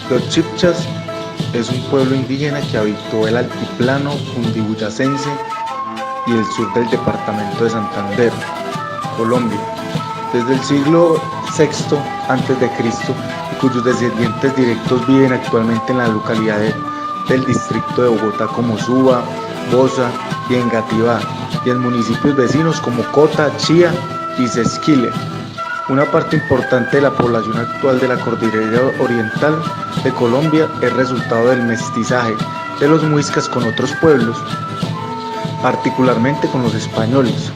Los chibchas es un pueblo indígena que habitó el altiplano cundiboyacense y el sur del departamento de Santander, Colombia, desde el siglo VI a.C., y cuyos descendientes directos viven actualmente en la localidad del distrito de Bogotá como Suba, Bosa y Engativá, y en municipios vecinos como Cota, Chía y Sesquile. Una parte importante de la población actual de la cordillera oriental de Colombia es resultado del mestizaje de los muiscas con otros pueblos, particularmente con los españoles.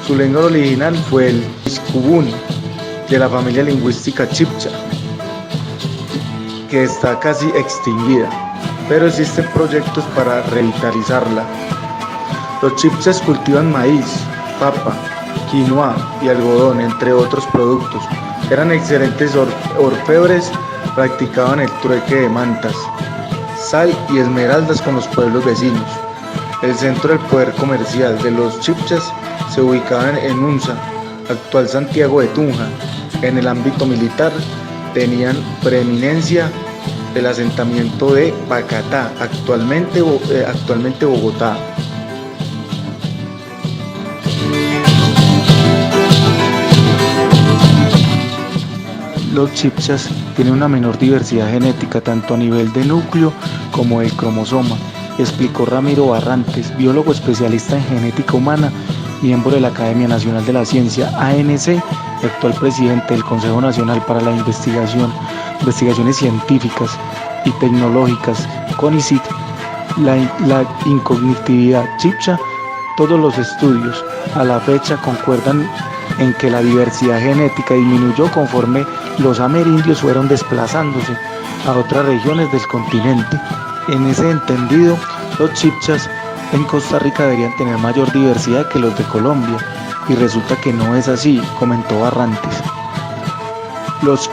Su lengua original fue el Iscubuni, de la familia lingüística chibcha, que está casi extinguida, pero existen proyectos para revitalizarla. Los chibchas cultivan maíz, papa, quinoa y algodón, entre otros productos. Eran excelentes orfebres, practicaban el trueque de mantas, sal y esmeraldas con los pueblos vecinos. El centro del poder comercial de los chibchas se ubicaba en Unza, actual Santiago de Tunja. En el ámbito militar tenían preeminencia el asentamiento de Pacatá, actualmente Bogotá. Los chibchas tienen una menor diversidad genética tanto a nivel de núcleo como del cromosoma, explicó Ramiro Barrantes, biólogo especialista en genética humana, miembro de la Academia Nacional de la Ciencia, ANC, y actual presidente del Consejo Nacional para la Investigaciones Científicas y Tecnológicas, CONICIT. La incognitividad chibcha. Todos los estudios a la fecha concuerdan en que la diversidad genética disminuyó conforme los amerindios fueron desplazándose a otras regiones del continente. En ese entendido, los chibchas en Costa Rica deberían tener mayor diversidad que los de Colombia, y resulta que no es así, comentó Barrantes. Los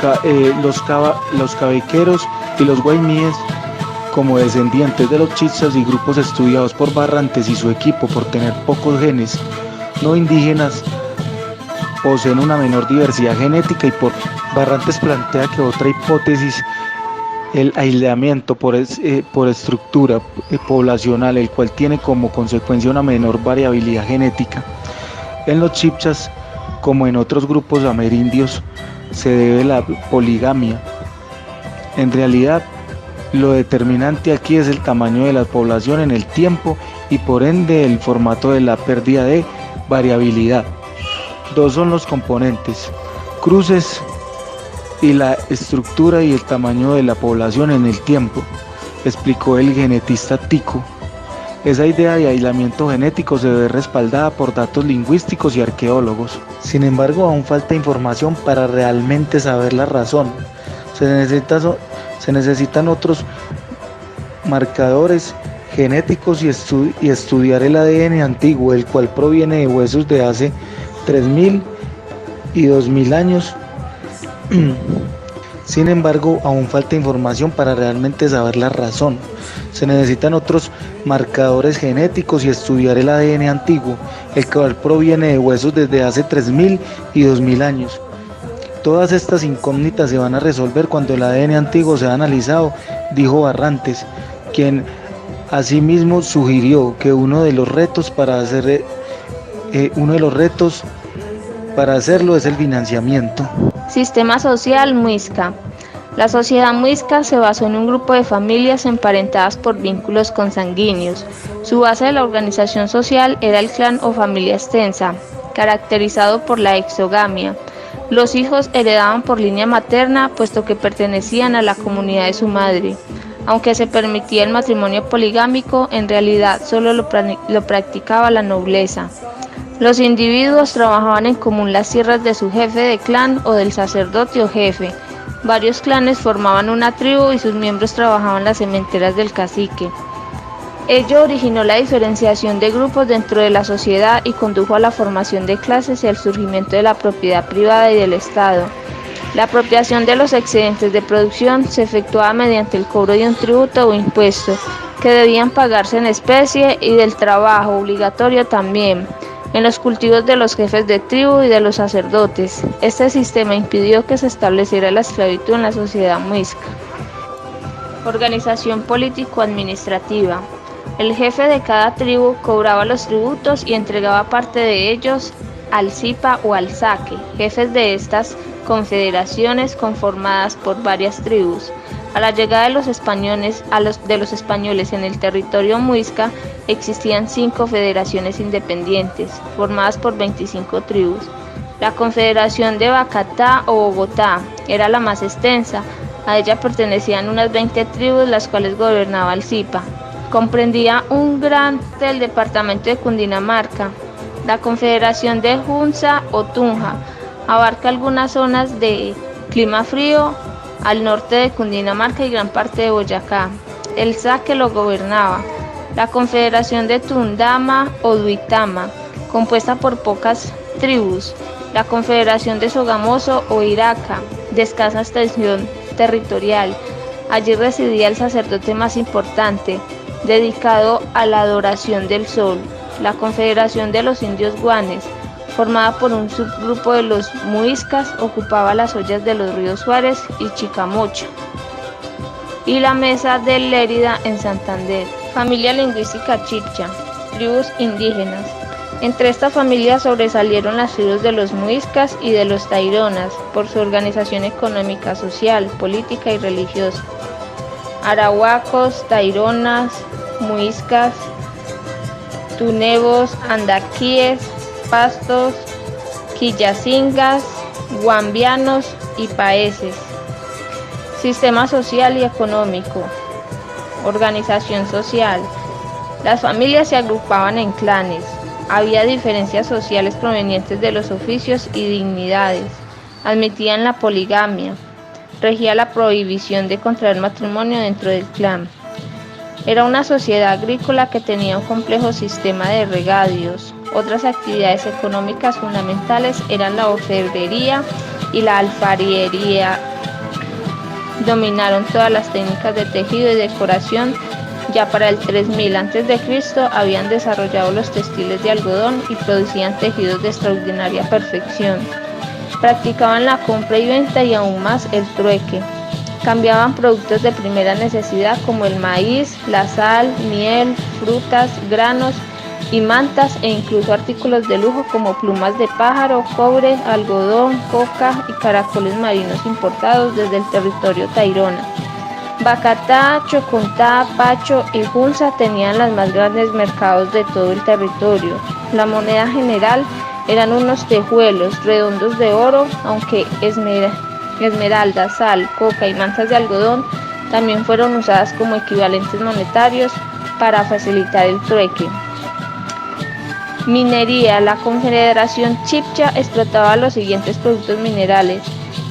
cabequeros y los guaymíes, como descendientes de los chibchas y grupos estudiados por Barrantes y su equipo por tener pocos genes no indígenas, poseen una menor diversidad genética, y por Barrantes plantea que otra hipótesis, el aislamiento por estructura poblacional, el cual tiene como consecuencia una menor variabilidad genética. En los chibchas, como en otros grupos amerindios, se debe la poligamia. En realidad, lo determinante aquí es el tamaño de la población en el tiempo y por ende el formato de la pérdida de variabilidad. Dos son los componentes: cruces y la estructura y el tamaño de la población en el tiempo, explicó el genetista Tico. Esa idea de aislamiento genético se ve respaldada por datos lingüísticos y arqueólogos. Sin embargo, aún falta información para realmente saber la razón. Se necesitan otros marcadores genéticos y estudiar el ADN antiguo, el cual proviene de huesos de hace 3.000 y 2.000 años. Sin embargo, aún falta información para realmente saber la razón. Se necesitan otros marcadores genéticos y estudiar el ADN antiguo, el cual proviene de huesos desde hace 3.000 y 2.000 años. Todas estas incógnitas se van a resolver cuando el ADN antiguo sea analizado, dijo Barrantes, quien asimismo sugirió que uno de los retos para hacerlo es el financiamiento. Sistema social muisca. La sociedad muisca se basó en un grupo de familias emparentadas por vínculos consanguíneos. Su base de la organización social era el clan o familia extensa, caracterizado por la exogamia. Los hijos heredaban por línea materna, puesto que pertenecían a la comunidad de su madre. Aunque se permitía el matrimonio poligámico, en realidad solo lo practicaba la nobleza. Los individuos trabajaban en común las tierras de su jefe de clan o del sacerdote o jefe. Varios clanes formaban una tribu y sus miembros trabajaban las sementeras del cacique. Ello originó la diferenciación de grupos dentro de la sociedad y condujo a la formación de clases y al surgimiento de la propiedad privada y del Estado. La apropiación de los excedentes de producción se efectuaba mediante el cobro de un tributo o impuesto, que debían pagarse en especie, y del trabajo obligatorio también, en los cultivos de los jefes de tribu y de los sacerdotes. Este sistema impidió que se estableciera la esclavitud en la sociedad muisca. Organización político-administrativa. El jefe de cada tribu cobraba los tributos y entregaba parte de ellos al Zipa o al Zaque, jefes de estas confederaciones conformadas por varias tribus. A la llegada de los españoles en el territorio muisca existían 5 federaciones independientes, formadas por 25 tribus. La Confederación de Bacatá o Bogotá era la más extensa. A ella pertenecían unas 20 tribus, las cuales gobernaba el Zipa. Comprendía un gran del departamento de Cundinamarca. La Confederación de Hunza o Tunja abarca algunas zonas de clima frío al norte de Cundinamarca y gran parte de Boyacá. El Zaque lo gobernaba. La Confederación de Tundama o Duitama, compuesta por pocas tribus. La Confederación de Sogamoso o Iraca, de escasa extensión territorial. Allí residía el sacerdote más importante, dedicado a la adoración del sol. La Confederación de los Indios Guanes, formada por un subgrupo de los muiscas, ocupaba las ollas de los ríos Suárez y Chicamocha. Y la Mesa de Lérida en Santander. Familia lingüística chibcha, tribus indígenas. Entre esta familia sobresalieron las tribus de los muiscas y de los taironas por su organización económica, social, política y religiosa. Arahuacos, taironas, muiscas, tunebos, andaquíes, pastos, quillacingas, guambianos y paeses. Sistema social y económico. Organización social. Las familias se agrupaban en clanes. Había diferencias sociales provenientes de los oficios y dignidades. Admitían la poligamia. Regía la prohibición de contraer matrimonio dentro del clan. Era una sociedad agrícola que tenía un complejo sistema de regadios. Otras actividades económicas fundamentales eran la orfebrería y la alfarería. Dominaron todas las técnicas de tejido y decoración. Ya para el 3000 a.C. habían desarrollado los textiles de algodón y producían tejidos de extraordinaria perfección. Practicaban la compra y venta y aún más el trueque. Cambiaban productos de primera necesidad como el maíz, la sal, miel, frutas, granos y mantas e incluso artículos de lujo como plumas de pájaro, cobre, algodón, coca y caracoles marinos importados desde el territorio tairona. Bacatá, Chocontá, Pacho y Hunza tenían los más grandes mercados de todo el territorio. La moneda general eran unos tejuelos redondos de oro, aunque esmeralda, sal, coca y mantas de algodón también fueron usadas como equivalentes monetarios para facilitar el trueque. Minería. La Confederación Chibcha explotaba los siguientes productos minerales.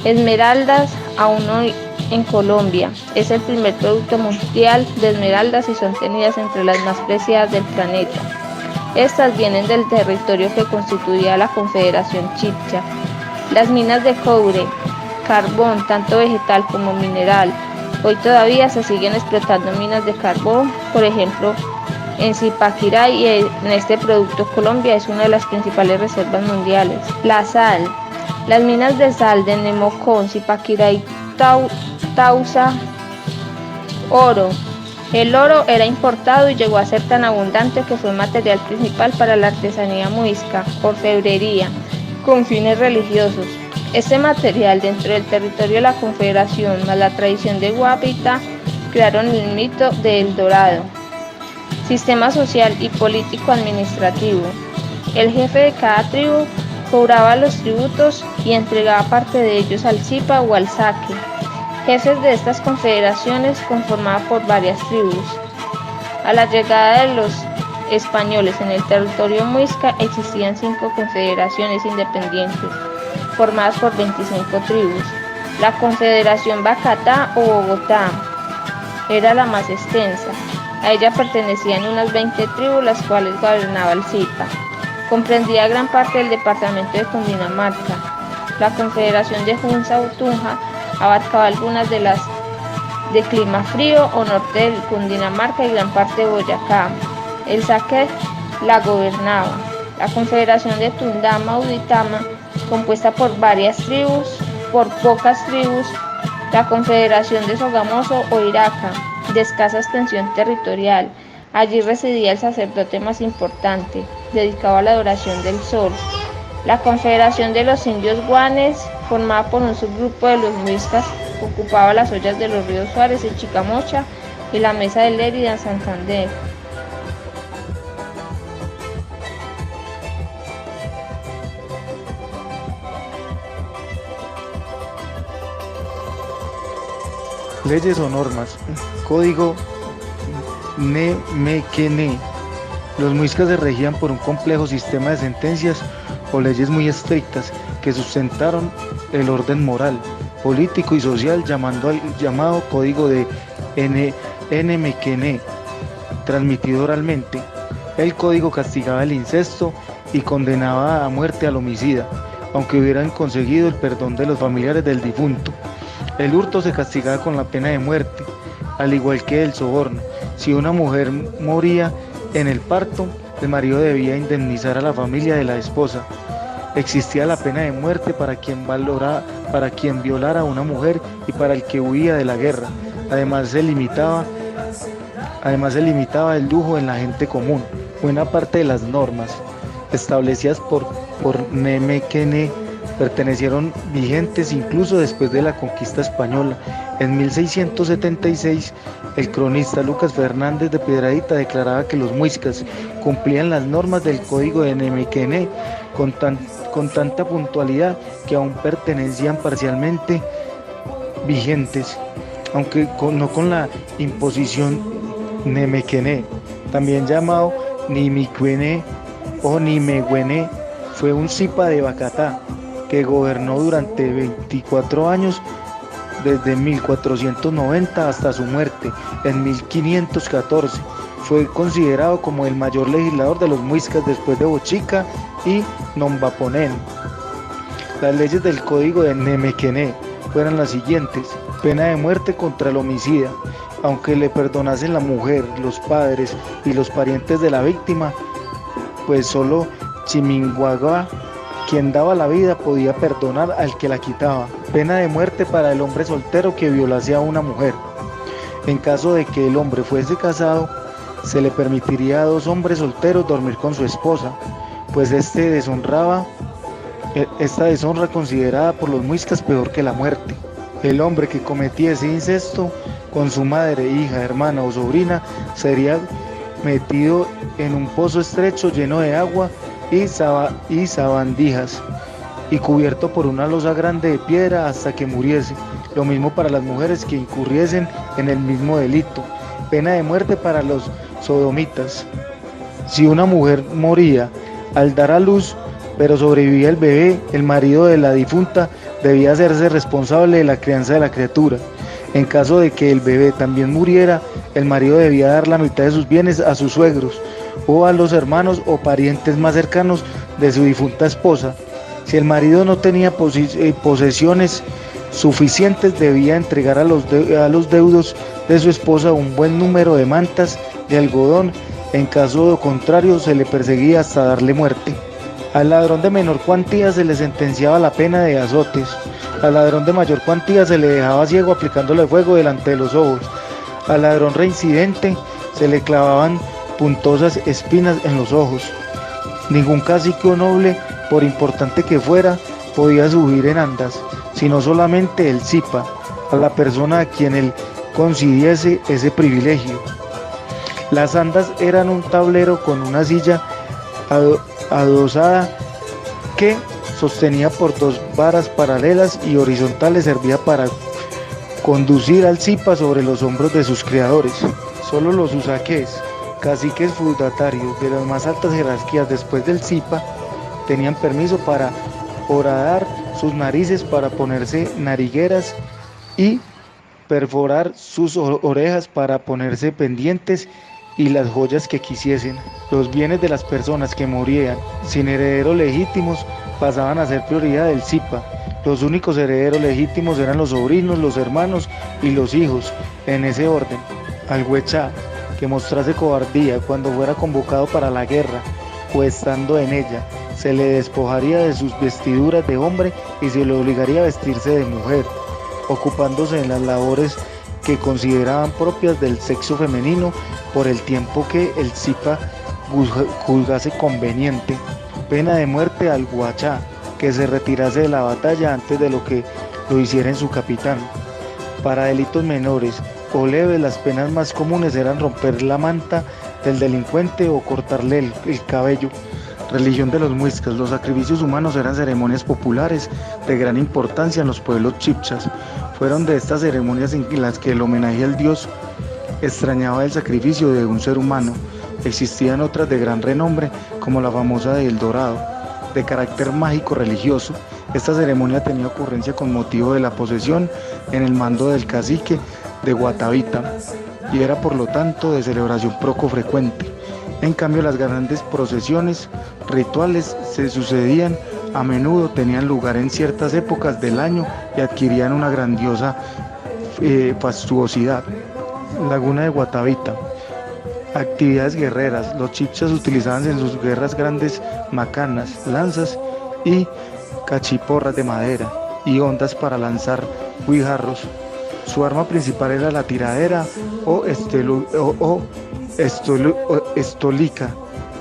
Esmeraldas, aún hoy en Colombia. Es el primer producto mundial de esmeraldas y son tenidas entre las más preciadas del planeta. Estas vienen del territorio que constituía la Confederación Chibcha. Las minas de cobre, carbón, tanto vegetal como mineral. Hoy todavía se siguen explotando minas de carbón, por ejemplo, en Zipaquirá, y en este producto Colombia es una de las principales reservas mundiales. La sal. Las minas de sal de Nemocón, Zipaquirá y Tausa. Oro. El oro era importado y llegó a ser tan abundante que fue material principal para la artesanía muisca, orfebrería, con fines religiosos. Este material dentro del territorio de la Confederación más la tradición de Guapita crearon el mito de El Dorado. Sistema social y político administrativo. El jefe de cada tribu cobraba los tributos y entregaba parte de ellos al Zipa o al Zaque. Jefes de estas confederaciones conformadas por varias tribus. A la llegada de los españoles en el territorio muisca existían 5 confederaciones independientes, formadas por 25 tribus. La Confederación Bacatá o Bogotá era la más extensa. A ella pertenecían unas 20 tribus, las cuales gobernaba el Zipa. Comprendía gran parte del departamento de Cundinamarca. La Confederación de Hunza o Tunja abarcaba algunas de las de clima frío o norte de Cundinamarca y gran parte de Boyacá. El Zaque la gobernaba. La Confederación de Tundama o Duitama, compuesta por varias tribus, por pocas tribus, la Confederación de Sogamoso o Iraca, de escasa extensión territorial. Allí residía el sacerdote más importante, dedicado a la adoración del sol. La Confederación de los Indios Guanes, formada por un subgrupo de los muiscas, ocupaba las ollas de los ríos Suárez y Chicamocha y la mesa de Lérida en Santander. Leyes o normas. Código Nemequene. Los muiscas se regían por un complejo sistema de sentencias o leyes muy estrictas que sustentaron el orden moral, político y social llamado Código de Nemequene, transmitido oralmente. El código castigaba el incesto y condenaba a muerte al homicida, aunque hubieran conseguido el perdón de los familiares del difunto. El hurto se castigaba con la pena de muerte, al igual que el soborno. Si una mujer moría en el parto, el marido debía indemnizar a la familia de la esposa. Existía la pena de muerte para quien violara a una mujer y para el que huía de la guerra. Además se limitaba el lujo en la gente común. Buena parte de las normas establecidas por Nemequene pertenecieron vigentes incluso después de la conquista española. En 1676, el cronista Lucas Fernández de Piedradita declaraba que los muiscas cumplían las normas del Código de Nemequene con tanta puntualidad que aún pertenecían parcialmente vigentes, aunque no con la imposición Nemequene, también llamado Nimiquene o Nimegüene. Fue un zipa de Bacatá que gobernó durante 24 años, desde 1490 hasta su muerte en 1514. Fue considerado como el mayor legislador de los muiscas después de Bochica y Nombaponén. Las leyes del Código de Nemequene fueron las siguientes: pena de muerte contra el homicida, aunque le perdonasen la mujer, los padres y los parientes de la víctima, pues solo Chiminguagua, quien daba la vida, podía perdonar al que la quitaba. Pena de muerte para el hombre soltero que violase a una mujer. En caso de que el hombre fuese casado, se le permitiría a dos hombres solteros dormir con su esposa, pues esta deshonra considerada por los muiscas peor que la muerte. El hombre que cometiese incesto con su madre, hija, hermana o sobrina sería metido en un pozo estrecho lleno de agua y sabandijas y cubierto por una losa grande de piedra hasta que muriese. Lo mismo para las mujeres que incurriesen en el mismo delito. Pena de muerte para los sodomitas. Si una mujer moría al dar a luz, pero sobrevivía el bebé, el marido de la difunta debía hacerse responsable de la crianza de la criatura. En caso de que el bebé también muriera, el marido debía dar la mitad de sus bienes a sus suegros o a los hermanos o parientes más cercanos de su difunta esposa. Si el marido no tenía posesiones suficientes, debía entregar a los deudos de su esposa un buen número de mantas de algodón. En caso contrario, se le perseguía hasta darle muerte. Al ladrón de menor cuantía se le sentenciaba la pena de azotes. Al ladrón de mayor cuantía se le dejaba ciego aplicándole fuego delante de los ojos. Al ladrón reincidente se le clavaban puntosas espinas en los ojos. Ningún cacique o noble, por importante que fuera, podía subir en andas, sino solamente el zipa, a la persona a quien él concediese ese privilegio. Las andas eran un tablero con una silla adosada que, sostenida por dos varas paralelas y horizontales, servía para conducir al zipa sobre los hombros de sus criadores. Solo los usaqués, caciques feudatarios de las más altas jerarquías después del zipa, tenían permiso para horadar sus narices, para ponerse narigueras y perforar sus orejas para ponerse pendientes y las joyas que quisiesen. Los bienes de las personas que morían sin herederos legítimos pasaban a ser prioridad del zipa. Los únicos herederos legítimos eran los sobrinos, los hermanos y los hijos, en ese orden. Al huechá que mostrase cobardía cuando fuera convocado para la guerra o estando en ella, se le despojaría de sus vestiduras de hombre y se le obligaría a vestirse de mujer. ocupándose en las labores que consideraban propias del sexo femenino por el tiempo que el Zipa juzgase conveniente, pena de muerte al guachá, que se retirase de la batalla antes de lo que lo hiciera en su capitán. Para delitos menores o leves, las penas más comunes eran romper la manta del delincuente o cortarle el cabello. Religión de los muiscas. Los sacrificios humanos eran ceremonias populares de gran importancia en los pueblos chibchas. Fueron de estas ceremonias en las que el homenaje al dios extrañaba el sacrificio de un ser humano. Existían otras de gran renombre, como la famosa de El Dorado, de carácter mágico religioso. Esta ceremonia tenía ocurrencia con motivo de la posesión en el mando del cacique de Guatavita y era por lo tanto de celebración poco frecuente. En cambio, las grandes procesiones rituales se sucedían a menudo, tenían lugar en ciertas épocas del año y adquirían una grandiosa fastuosidad. Laguna de Guatavita. Actividades guerreras. Los chibchas utilizaban en sus guerras grandes macanas, lanzas y cachiporras de madera y hondas para lanzar guijarros. Su arma principal era la tiradera o estolica,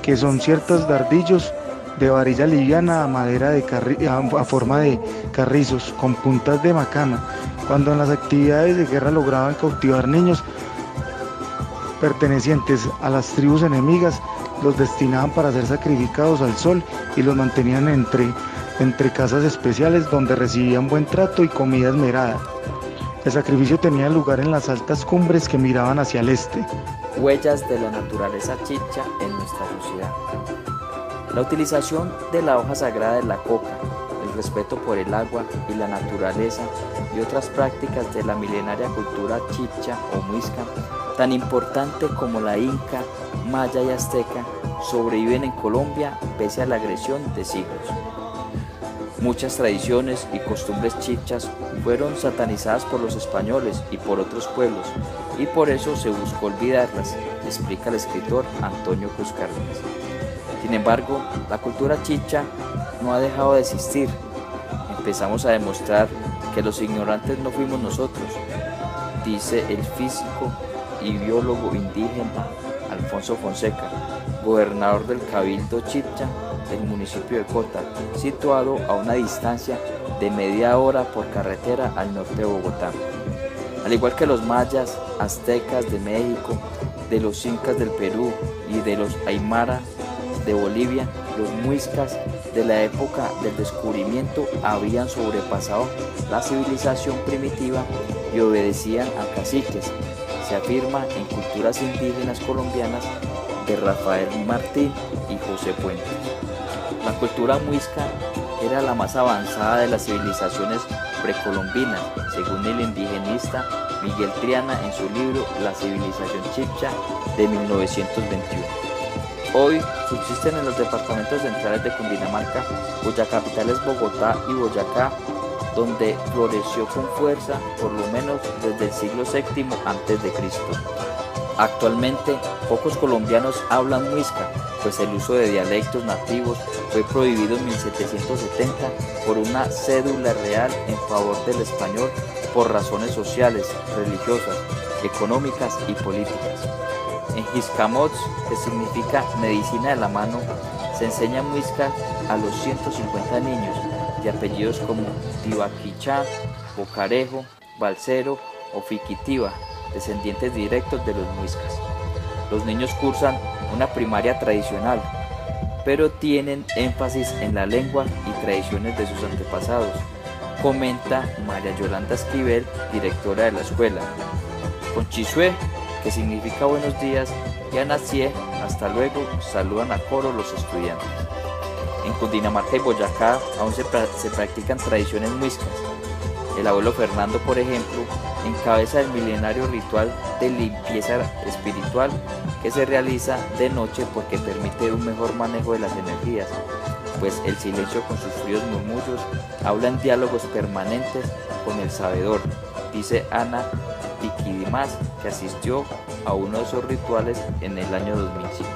que son ciertos dardillos de varilla liviana a madera a forma de carrizos con puntas de macana. Cuando en las actividades de guerra lograban cautivar niños pertenecientes a las tribus enemigas, los destinaban para ser sacrificados al sol y los mantenían entre casas especiales donde recibían buen trato y comida esmerada. El sacrificio tenía lugar en las altas cumbres que miraban hacia el este. Huellas de la naturaleza chibcha en nuestra sociedad. La utilización de la hoja sagrada de la coca, el respeto por el agua y la naturaleza y otras prácticas de la milenaria cultura chibcha o muisca, tan importante como la inca, maya y azteca, sobreviven en Colombia pese a la agresión de siglos. Muchas tradiciones y costumbres chibchas fueron satanizadas por los españoles y por otros pueblos, y por eso se buscó olvidarlas, explica el escritor Antonio Cruz Cárdenas. Sin embargo, la cultura chibcha no ha dejado de existir. Empezamos a demostrar que los ignorantes no fuimos nosotros, dice el físico y biólogo indígena Alfonso Fonseca, gobernador del Cabildo Chibcha del municipio de Cota, situado a una distancia de media hora por carretera al norte de Bogotá. Al igual que los mayas, aztecas de México, de los incas del Perú y de los aymara de Bolivia, los muiscas de la época del descubrimiento habían sobrepasado la civilización primitiva y obedecían a caciques. Se afirma en Culturas indígenas colombianas de Rafael Martín y José Puente. La cultura muisca era la más avanzada de las civilizaciones precolombinas, según el indigenista Miguel Triana en su libro La civilización chibcha de 1921. Hoy subsisten en los departamentos centrales de Cundinamarca, cuya capital es Bogotá y Boyacá, donde floreció con fuerza por lo menos desde el siglo VII a.C. Actualmente, pocos colombianos hablan muisca, pues el uso de dialectos nativos fue prohibido en 1770 por una cédula real en favor del español por razones sociales, religiosas, económicas y políticas. En Jiscamots, que significa medicina de la mano, se enseña muisca a los 150 niños de apellidos como Tibaquichá, Bocarejo, Balcero o Fiquitiva, descendientes directos de los muiscas. Los niños cursan una primaria tradicional, pero tienen énfasis en la lengua y tradiciones de sus antepasados, comenta María Yolanda Esquivel, directora de la escuela. Con Chisue, que significa buenos días, y Anacie, hasta luego, saludan a coro los estudiantes. En Cundinamarca y Boyacá aún se practican tradiciones muiscas. El abuelo Fernando, por ejemplo, encabeza el milenario ritual de limpieza espiritual que se realiza de noche porque permite un mejor manejo de las energías, pues el silencio con sus fríos murmullos habla en diálogos permanentes con el sabedor, dice Ana Piquidimas, que asistió a uno de esos rituales en el año 2005.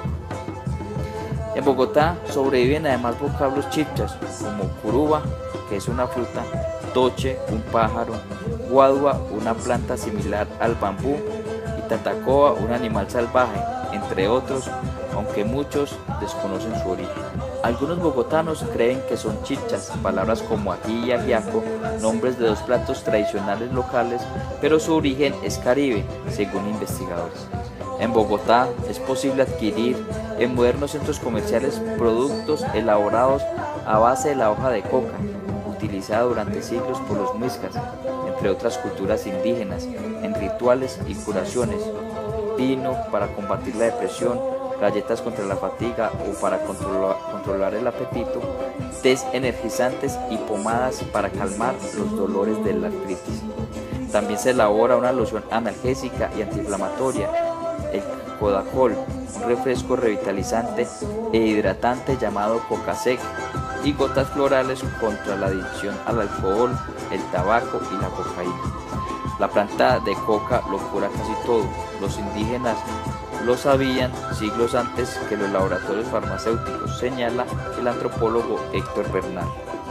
En Bogotá sobreviven además vocablos chibchas como curuba, que es una fruta, toche, un pájaro, guadua, una planta similar al bambú, y tatacoa, un animal salvaje, entre otros, aunque muchos desconocen su origen. Algunos bogotanos creen que son chichas, palabras como ají y ajiaco, nombres de dos platos tradicionales locales, pero su origen es caribe, según investigadores. En Bogotá es posible adquirir en modernos centros comerciales productos elaborados a base de la hoja de coca, utilizada durante siglos por los muiscas, entre otras culturas indígenas, en rituales y curaciones, vino para combatir la depresión, galletas contra la fatiga o para controlar el apetito, tés energizantes y pomadas para calmar los dolores de la artritis. También se elabora una loción analgésica y antiinflamatoria, el Codacol, un refresco revitalizante e hidratante llamado Coca-Sec, y gotas florales contra la adicción al alcohol, el tabaco y la cocaína. La planta de coca lo cura casi todo. Los indígenas lo sabían siglos antes que los laboratorios farmacéuticos, señala el antropólogo Héctor Bernal.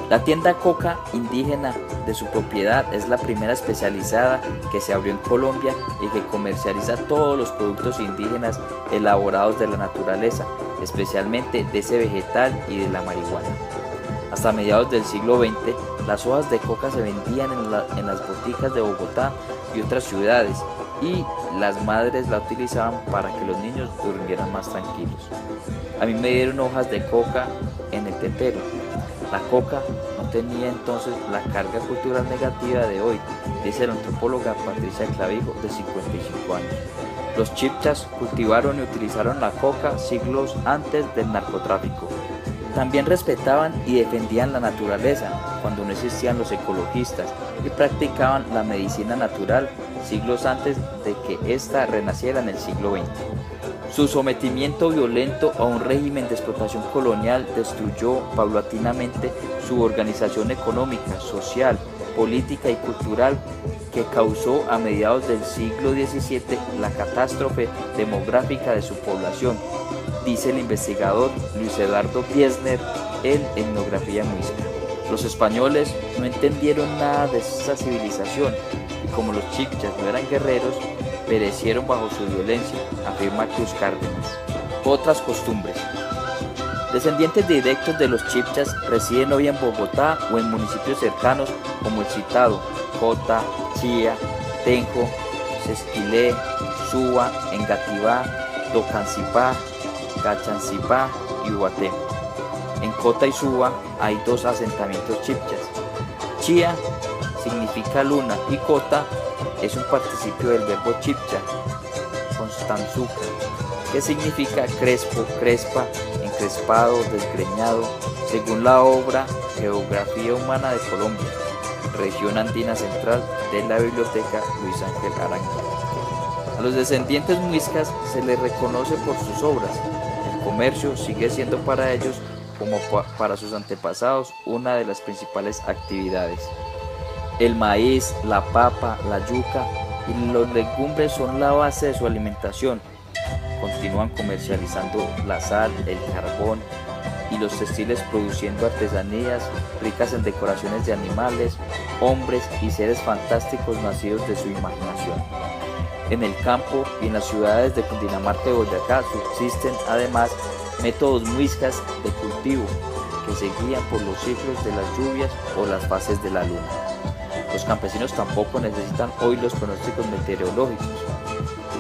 La tienda Coca indígena de su propiedad es la primera especializada que se abrió en Colombia y que comercializa todos los productos indígenas elaborados de la naturaleza, especialmente de ese vegetal y de la marihuana. Hasta mediados del siglo XX, las hojas de coca se vendían en las boticas de Bogotá y otras ciudades, y las madres la utilizaban para que los niños durmieran más tranquilos. A mí me dieron hojas de coca en el tetero. La coca no tenía entonces la carga cultural negativa de hoy, dice la antropóloga Patricia Clavijo, de 55 años. Los chipchas cultivaron y utilizaron la coca siglos antes del narcotráfico. También respetaban y defendían la naturaleza cuando no existían los ecologistas, y practicaban la medicina natural siglos antes de que ésta renaciera en el siglo XX. Su sometimiento violento a un régimen de explotación colonial destruyó paulatinamente su organización económica, social, política y cultural, que causó a mediados del siglo XVII la catástrofe demográfica de su población, dice el investigador Luis Eduardo Biesner en Etnografía Muisca. Los españoles no entendieron nada de esa civilización, y como los chipchas no eran guerreros, perecieron bajo su violencia, afirma Cruz Cárdenas. Otras costumbres. Descendientes directos de los chipchas residen hoy en Bogotá o en municipios cercanos como el citado Cota, Chía, Tenjo, Sesquilé, Suba, Engativá, Tocancipá, Cachancipá y Ubaté. En Cota y Suba hay dos asentamientos chipchas. Chía significa luna y Cota es un participio del verbo chipcha, constanzuca, que significa crespo, crespa, encrespado, desgreñado, según la obra Geografía Humana de Colombia, región andina central, de la Biblioteca Luis Ángel Arango. A los descendientes muiscas se les reconoce por sus obras. El comercio sigue siendo para ellos, como para sus antepasados, una de las principales actividades. El maíz, la papa, la yuca y los legumbres son la base de su alimentación. Continúan comercializando la sal, el carbón y los textiles, produciendo artesanías ricas en decoraciones de animales, hombres y seres fantásticos nacidos de su imaginación. En el campo y en las ciudades de Cundinamarca y Boyacá subsisten además métodos muiscas de cultivo que se guían por los ciclos de las lluvias o las fases de la luna. Los campesinos tampoco necesitan hoy los pronósticos meteorológicos.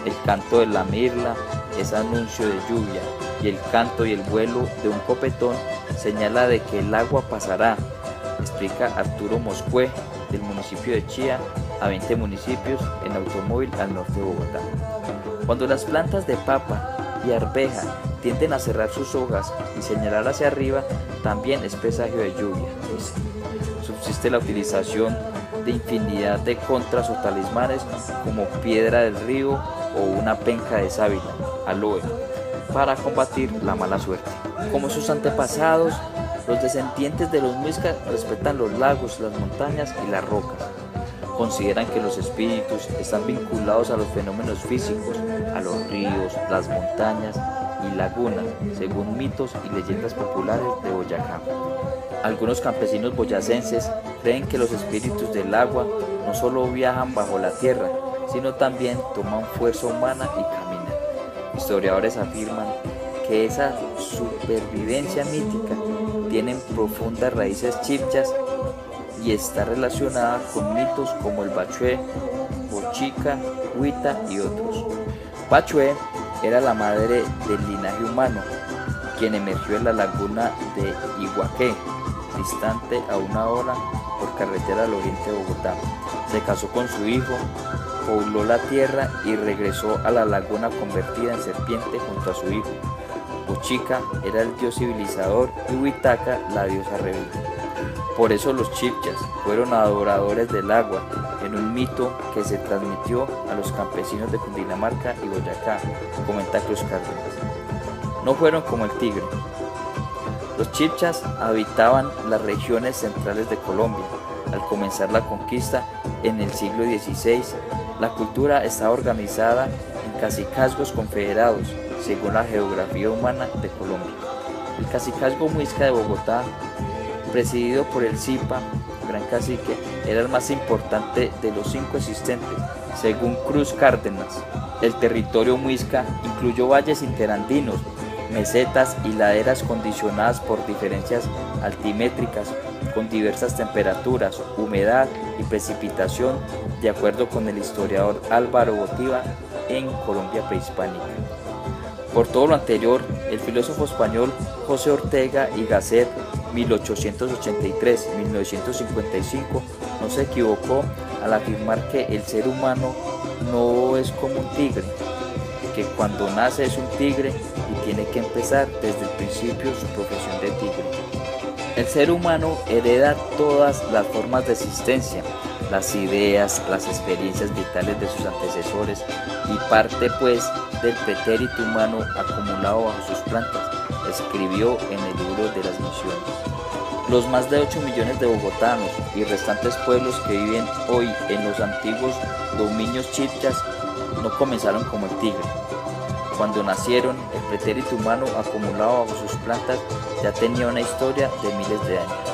El canto de la mirla es anuncio de lluvia, y el canto y el vuelo de un copetón señala de que el agua pasará, explica Arturo Moscue, del municipio de Chía, a 20 municipios en automóvil al norte de Bogotá. Cuando las plantas de papa y arveja tienden a cerrar sus hojas y señalar hacia arriba, también es presagio de lluvia, dice. Subsiste la utilización de infinidad de contras o talismanes como piedra del río o una penca de sábila, aloe, para combatir la mala suerte. Como sus antepasados, los descendientes de los muiscas respetan los lagos, las montañas y las rocas. Consideran que los espíritus están vinculados a los fenómenos físicos, a los ríos, las montañas y lagunas, según mitos y leyendas populares de Boyacá. Algunos campesinos boyacenses creen que los espíritus del agua no solo viajan bajo la tierra, sino también toman fuerza humana y caminan. Historiadores afirman que esa supervivencia mítica tiene profundas raíces chibchas y está relacionada con mitos como el Bachué, Bochica, Huita y otros. Bachué era la madre del linaje humano, quien emergió en la laguna de Iguaqué, distante a 1 hora por carretera al oriente de Bogotá. Se casó con su hijo, pobló la tierra y regresó a la laguna convertida en serpiente junto a su hijo. Bochica era el dios civilizador y Huitaca la diosa rebelde. Por eso los chibchas fueron adoradores del agua, en un mito que se transmitió a los campesinos de Cundinamarca y Boyacá, comenta Cruz Cárdenas. No fueron como el tigre. Los chibchas habitaban las regiones centrales de Colombia. Al comenzar la conquista en el siglo XVI, la cultura estaba organizada en cacicazgos confederados, según la geografía humana de Colombia. El cacicazgo muisca de Bogotá, presidido por el Zipa, gran cacique, era el más importante de los 5 existentes, según Cruz Cárdenas. El territorio muisca incluyó valles interandinos, mesetas y laderas condicionadas por diferencias altimétricas, con diversas temperaturas, humedad y precipitación, de acuerdo con el historiador Álvaro Botiva en Colombia Prehispánica. Por todo lo anterior, el filósofo español José Ortega y Gasset, 1883-1955, no se equivocó al afirmar que el ser humano no es como un tigre, que cuando nace es un tigre y tiene que empezar desde el principio su profesión de tigre. El ser humano hereda todas las formas de existencia, las ideas, las experiencias vitales de sus antecesores y parte pues del pretérito humano acumulado bajo sus plantas, escribió en el libro de las Misiones. Los más de 8 millones de bogotanos y restantes pueblos que viven hoy en los antiguos dominios chibchas no comenzaron como el tigre. Cuando nacieron, el pretérito humano acumulado bajo sus plantas ya tenía una historia de miles de años.